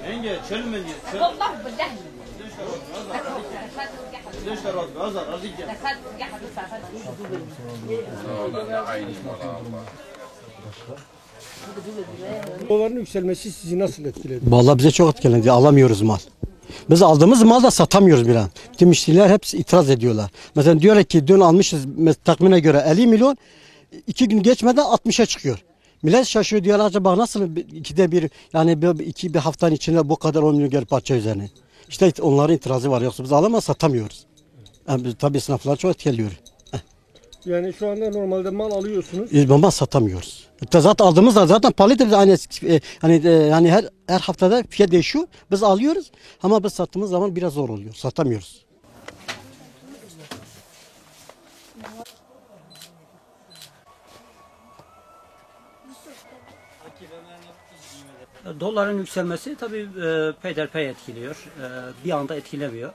Yenge çelme diye. Doların yükselmesi sizi nasıl etkiledi? Vallahi bize çok etkiledi. Alamıyoruz mal. Biz aldığımız mal da satamıyoruz bir an. Bütün müşteriler hepsi itiraz ediyorlar. Mesela diyorlar ki dün almışız takvime göre 50 milyon. 2 gün geçmeden 60'a çıkıyor. Millet şaşıyor, diyorlar acaba nasıl ikide bir, yani bir haftanın içinde bu kadar 10 milyon gelip parça üzerine. İşte onların itirazı var, yoksa biz alamaz satamıyoruz. Yani tabii esnaflar çok etkiliyor. Yani şu anda normalde mal alıyorsunuz. Ama satamıyoruz. Zaten aldığımız da zaten pahalıdır. Yani her haftada fiyat değişiyor. Biz alıyoruz ama biz sattığımız zaman biraz zor oluyor. Satamıyoruz. Doların yükselmesi tabii peyderpey etkiliyor. Bir anda etkilemiyor.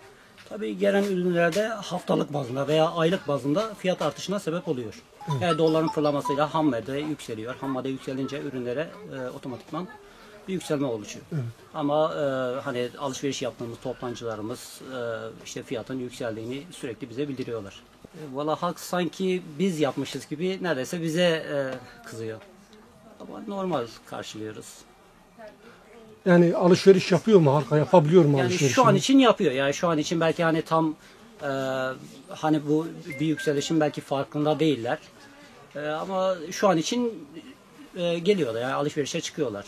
Tabii gelen ürünlerde haftalık bazında veya aylık bazında fiyat artışına sebep oluyor. Yani doların fırlamasıyla ham madde yükseliyor. Ham madde yükselince ürünlere otomatikman bir yükselme oluşuyor. Ama hani alışveriş yaptığımız toptancılarımız işte fiyatın yükseldiğini sürekli bize bildiriyorlar. Valla halk sanki biz yapmışız gibi neredeyse bize kızıyor. Ama normal karşılıyoruz. Yani alışveriş yapıyor mu? Halka yapabiliyor mu Yani alışveriş? şu an için yapıyor. Yani şu an için belki hani tam hani bu bir yükselişin belki farkında değiller. Ama şu an için geliyorlar. Yani alışverişe çıkıyorlar.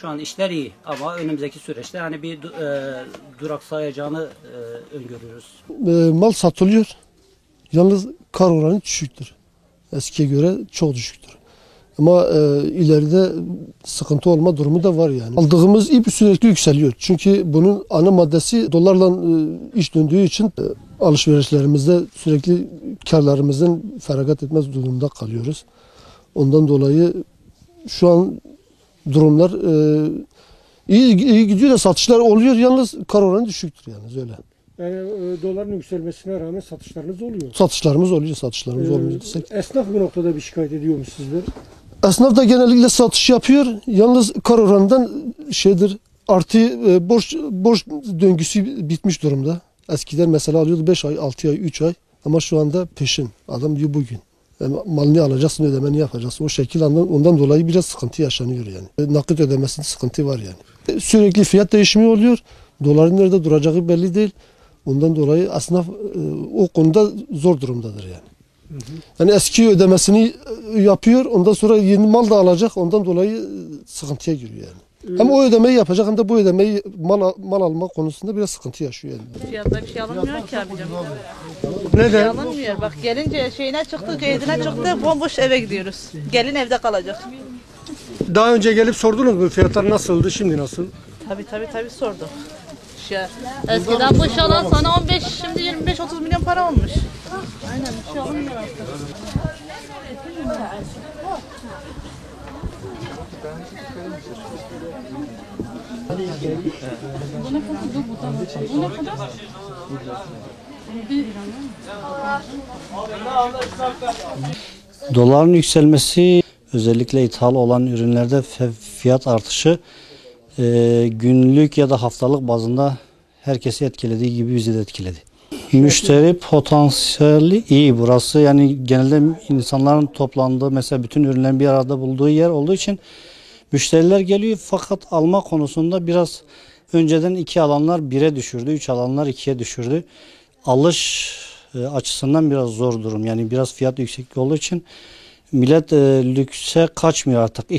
Şu an işler iyi ama önümüzdeki süreçte hani bir duraksayacağını öngörüyoruz. Mal satılıyor. Yalnız kar oranı düşüktür. Eskiye göre çok düşüktür. Ama ileride sıkıntı olma durumu da var yani. Aldığımız ip sürekli yükseliyor. Çünkü bunun ana maddesi dolarla iş döndüğü için alışverişlerimizde sürekli karlarımızdan feragat etmez durumunda kalıyoruz. Ondan dolayı şu an durumlar iyi gidiyor da satışlar oluyor. Yalnız kar oranı düşüktür yani öyle. Yani doların yükselmesine rağmen satışlarınız oluyor. Satışlarımız olmuyor desek. Esnaf bu noktada bir şikayet ediyor mu sizler? Esnaf da genellikle satış yapıyor. Yalnız kar oranından artı borç döngüsü bitmiş durumda. Eskiden mesela alıyordu 5 ay, 6 ay, 3 ay. Ama şu anda peşin. Adam diyor bugün. Yani malını alacaksın, ödemeni yapacaksın. O şekilde ondan dolayı biraz sıkıntı yaşanıyor yani. Nakit ödemesinde sıkıntı var yani. Sürekli fiyat değişimi oluyor. Doların nerede duracağı belli değil. Ondan dolayı esnaf o konuda zor durumdadır yani. Yani eski ödemesini yapıyor, ondan sonra yeni mal da alacak, ondan dolayı sıkıntıya giriyor yani. Hem o ödemeyi yapacak hem de bu ödemeyi mal alma konusunda biraz sıkıntı yaşıyor yani. Fiyatta bir şey alınmıyor ki abicim. Neden? Bir şey alınmıyor. Bak gelince şeyine çıktı, ceydine çıktı, bomboş eve gidiyoruz. Gelin evde kalacak. Daha önce gelip sordunuz mu fiyatlar nasıldı, şimdi nasıl? Tabii sorduk. Eskiden bu şalan sana 15, şimdi 25-30 milyon para olmuş. Aynen bir şey alınmıyor artık. Doların yükselmesi, özellikle ithal olan ürünlerde fiyat artışı günlük ya da haftalık bazında herkesi etkilediği gibi bizi de etkiledi. Müşteri potansiyeli iyi burası. Yani genelde insanların toplandığı, mesela bütün ürünlerin bir arada bulduğu yer olduğu için müşteriler geliyor, fakat alma konusunda biraz önceden 2 alanlar 1'e düşürdü, 3 alanlar 2'ye düşürdü. Alış açısından biraz zor durum. Yani biraz fiyat yüksek olduğu için millet lükse kaçmıyor artık.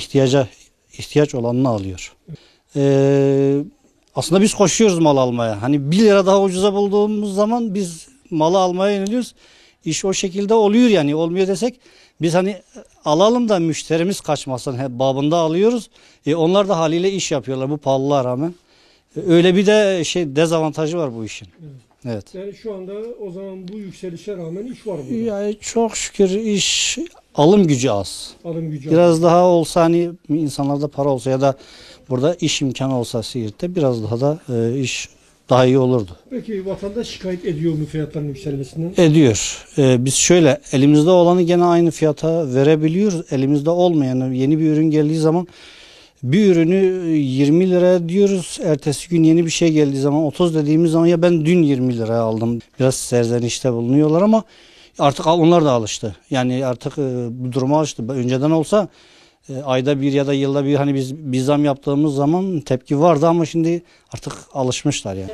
İhtiyaç olanını alıyor. Aslında biz koşuyoruz mal almaya. Hani 1 lira daha ucuza bulduğumuz zaman biz malı almaya yöneliyoruz. İş o şekilde oluyor yani. Olmuyor desek biz hani alalım da müşterimiz kaçmasın hep babında alıyoruz. Onlar da haliyle iş yapıyorlar bu pahalılığa rağmen. Öyle bir de dezavantajı var bu işin. Evet. Yani şu anda o zaman bu yükselişe rağmen iş var burada. Yani çok şükür iş, alım gücü az. Alım gücü biraz daha olsa, hani insanlarda para olsa ya da burada iş imkanı olsa Siirt'te biraz daha da iş daha iyi olurdu. Peki vatandaş şikayet ediyor mu fiyatların yükselmesinden? Ediyor. Biz şöyle, elimizde olanı gene aynı fiyata verebiliyoruz. Elimizde olmayanı, yeni bir ürün geldiği zaman Bir ürünü 20 liraya diyoruz. Ertesi gün yeni bir şey geldiği zaman 30 dediğimiz zaman ya ben dün 20 liraya aldım. Biraz serzenişte bulunuyorlar ama artık onlar da alıştı. Yani artık bu duruma alıştı. Önceden olsa ayda bir ya da yılda bir hani biz bir zam yaptığımız zaman tepki vardı ama şimdi artık alışmışlar yani.